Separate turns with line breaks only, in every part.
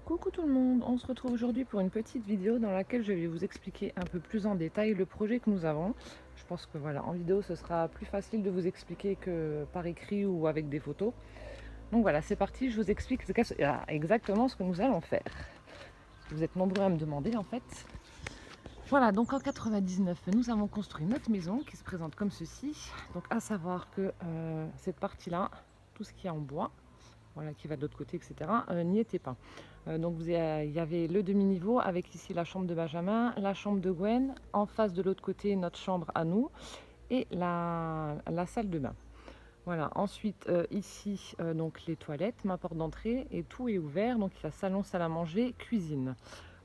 Coucou tout le monde, on se retrouve aujourd'hui pour une petite vidéo dans laquelle je vais vous expliquer un peu plus en détail le projet que nous avons. Je pense que voilà, en vidéo ce sera plus facile de vous expliquer que par écrit ou avec des photos. Donc voilà, c'est parti, je vous explique exactement ce que nous allons faire. Vous êtes nombreux à me demander en fait. Voilà, donc en 99, nous avons construit notre maison qui se présente comme ceci. Donc à savoir que cette partie-là, tout ce qui est en bois, voilà, qui va de l'autre côté, etc., n'y était pas. Donc il y avait le demi-niveau avec ici la chambre de Benjamin, la chambre de Gwen, en face de l'autre côté notre chambre à nous et la salle de bain. Voilà, ensuite ici donc les toilettes, ma porte d'entrée et tout est ouvert, donc il y a salon, salle à manger, cuisine.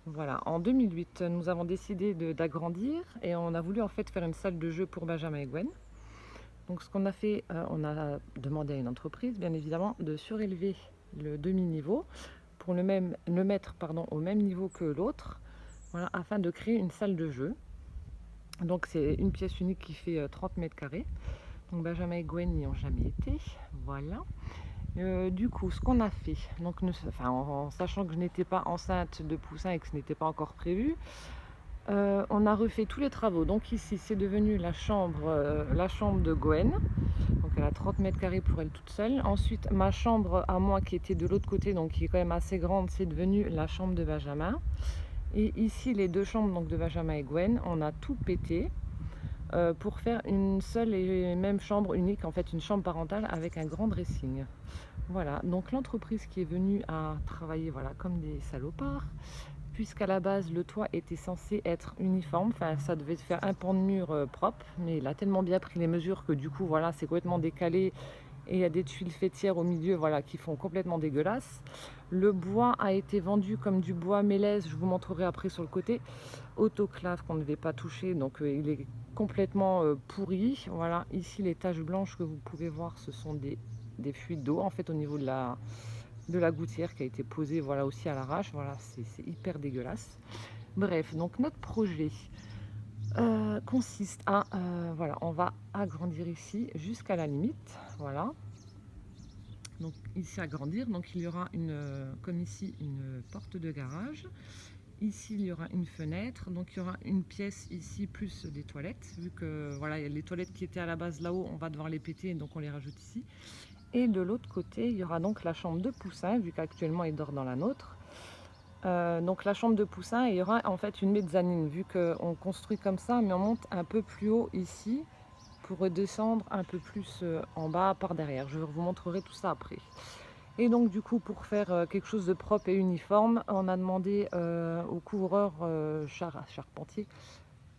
Voilà, en 2008 nous avons décidé d'agrandir et on a voulu en fait faire une salle de jeu pour Benjamin et Gwen. Donc ce qu'on a fait, on a demandé à une entreprise bien évidemment de surélever le demi-niveau pour le mettre au même niveau que l'autre, voilà, afin de créer une salle de jeu. Donc c'est une pièce unique qui fait 30 mètres carrés. Donc Benjamin et Gwen n'y ont jamais été. Voilà. Du coup, ce qu'on a fait, donc en sachant que je n'étais pas enceinte de poussin et que ce n'était pas encore prévu, on a refait tous les travaux. Donc ici, c'est devenu la chambre de Gwen. Donc elle a 30 mètres carrés pour elle toute seule. Ensuite, ma chambre à moi qui était de l'autre côté, donc qui est quand même assez grande, c'est devenu la chambre de Benjamin. Et ici, les deux chambres donc de Benjamin et Gwen, on a tout pété pour faire une seule et même chambre unique, en fait une chambre parentale avec un grand dressing. Voilà, donc l'entreprise qui est venue a travaillé voilà, comme des salopards, puisqu'à la base le toit était censé être uniforme, enfin ça devait faire un pan de mur propre, mais il a tellement bien pris les mesures que du coup voilà, c'est complètement décalé et il y a des tuiles faîtières au milieu voilà, qui font complètement dégueulasse. Le bois a été vendu comme du bois mélèze, je vous montrerai après sur le côté, autoclave qu'on ne devait pas toucher, donc il est complètement pourri. Voilà, ici les taches blanches que vous pouvez voir, ce sont des fuites d'eau en fait au niveau de la gouttière qui a été posée voilà, aussi à l'arrache. Voilà, c'est hyper dégueulasse. Bref, donc notre projet consiste à, voilà, on va agrandir ici jusqu'à la limite, voilà. Donc ici agrandir, donc il y aura comme ici, une porte de garage. Ici il y aura une fenêtre, donc il y aura une pièce ici plus des toilettes, vu que voilà, les toilettes qui étaient à la base là-haut, on va devoir les péter, donc on les rajoute ici. Et de l'autre côté, il y aura donc la chambre de Poussin, vu qu'actuellement il dort dans la nôtre. Donc la chambre de Poussin, il y aura en fait une mezzanine, vu qu'on construit comme ça, mais on monte un peu plus haut ici pour redescendre un peu plus en bas par derrière. Je vous montrerai tout ça après. Et donc du coup, pour faire quelque chose de propre et uniforme, on a demandé au couvreur charpentier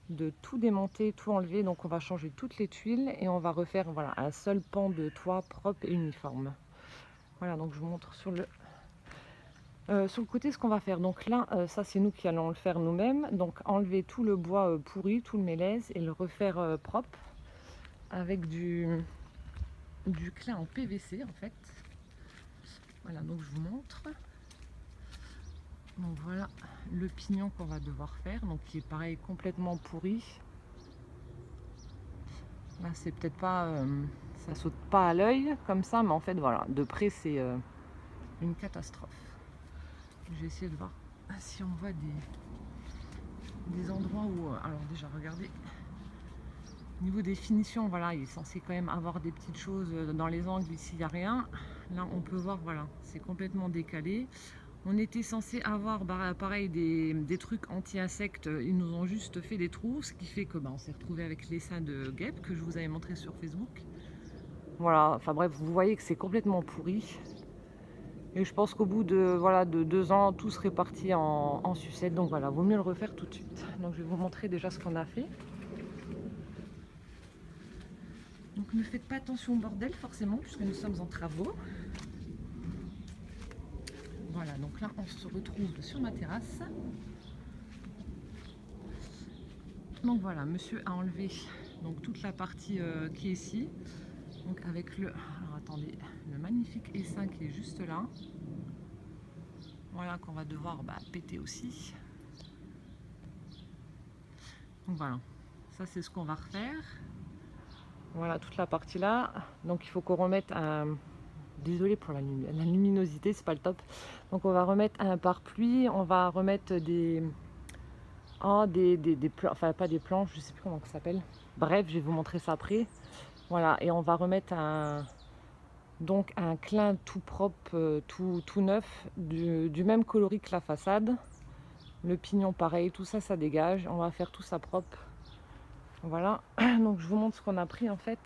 de tout démonter, tout enlever. Donc on va changer toutes les tuiles et on va refaire voilà, un seul pan de toit propre et uniforme. Voilà, donc je vous montre sur le côté ce qu'on va faire. Donc là, ça c'est nous qui allons le faire nous-mêmes. Donc enlever tout le bois pourri, tout le mélèze et le refaire propre avec du clin en PVC en fait. Voilà, donc je vous montre. Donc voilà le pignon qu'on va devoir faire, donc qui est pareil complètement pourri. Là c'est peut-être pas, ça saute pas à l'œil comme ça, mais en fait voilà, de près c'est une catastrophe. Je vais essayer de voir si on voit des endroits où, alors déjà regardez, au niveau des finitions, voilà, il est censé quand même avoir des petites choses dans les angles, ici il n'y a rien. Là on peut voir, voilà, c'est complètement décalé. On était censé avoir pareil des trucs anti-insectes, ils nous ont juste fait des trous, ce qui fait que on s'est retrouvé avec l'essaim de guêpes que je vous avais montré sur Facebook. Voilà, enfin bref, vous voyez que c'est complètement pourri. Et je pense qu'au bout de, voilà, de 2 ans, tout serait parti en sucette. Donc voilà, vaut mieux le refaire tout de suite. Donc je vais vous montrer déjà ce qu'on a fait. Donc ne faites pas attention au bordel forcément, puisque nous sommes en travaux. Voilà, donc là on se retrouve sur ma terrasse. Donc voilà, monsieur a enlevé donc toute la partie qui est ici. Donc avec alors attendez, le magnifique essaim qui est juste là. Voilà qu'on va devoir péter aussi. Donc voilà, ça c'est ce qu'on va refaire. Voilà toute la partie là. Donc il faut qu'on remette Désolée pour la luminosité, c'est pas le top. Donc on va remettre un pare-pluie, on va remettre des enfin pas des planches, je sais plus comment ça s'appelle. Bref, je vais vous montrer ça après. Voilà, et on va remettre donc un clin tout propre, tout neuf, du même coloris que la façade. Le pignon pareil, tout ça, ça dégage. On va faire tout ça propre. Voilà, donc je vous montre ce qu'on a pris en fait.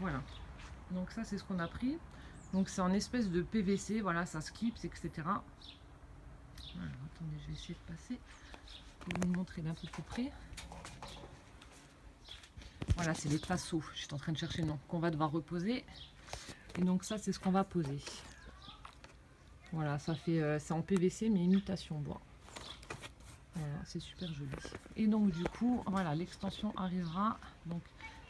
Voilà, donc ça c'est ce qu'on a pris. Donc c'est en espèce de PVC, voilà, ça se clipse, etc. Voilà, attendez, je vais essayer de passer pour vous montrer d'un peu plus près. Voilà, c'est les tasseaux, je suis en train de chercher le nom, qu'on va devoir reposer. Et donc ça c'est ce qu'on va poser. Voilà, ça fait, c'est en PVC mais imitation bois. Voilà, c'est super joli. Et donc du coup, voilà, l'extension arrivera. Donc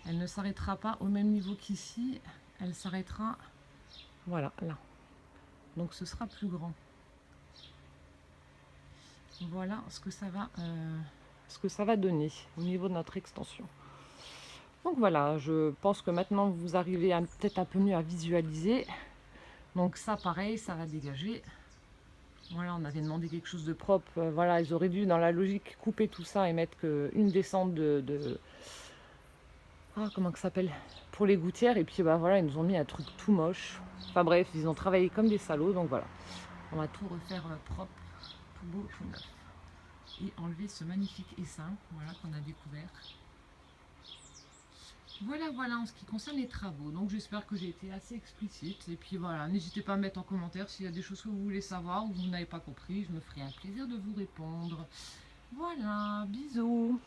elle ne s'arrêtera pas au même niveau qu'ici. Elle s'arrêtera, voilà, là. Donc ce sera plus grand. Voilà ce que ça va donner au niveau de notre extension. Donc voilà, je pense que maintenant vous arrivez peut-être un peu mieux à visualiser. Donc ça pareil, ça va dégager. Voilà, on avait demandé quelque chose de propre. Voilà, ils auraient dû dans la logique couper tout ça et mettre une descente comment ça s'appelle, pour les gouttières. Et puis bah voilà, ils nous ont mis un truc tout moche. Enfin bref, ils ont travaillé comme des salauds. Donc voilà, on va tout refaire propre, tout beau, tout neuf. Et enlever ce magnifique essaim, voilà, qu'on a découvert. Voilà en ce qui concerne les travaux. Donc j'espère que j'ai été assez explicite. Et puis voilà, n'hésitez pas à mettre en commentaire s'il y a des choses que vous voulez savoir ou que vous n'avez pas compris. Je me ferai un plaisir de vous répondre. Voilà, bisous.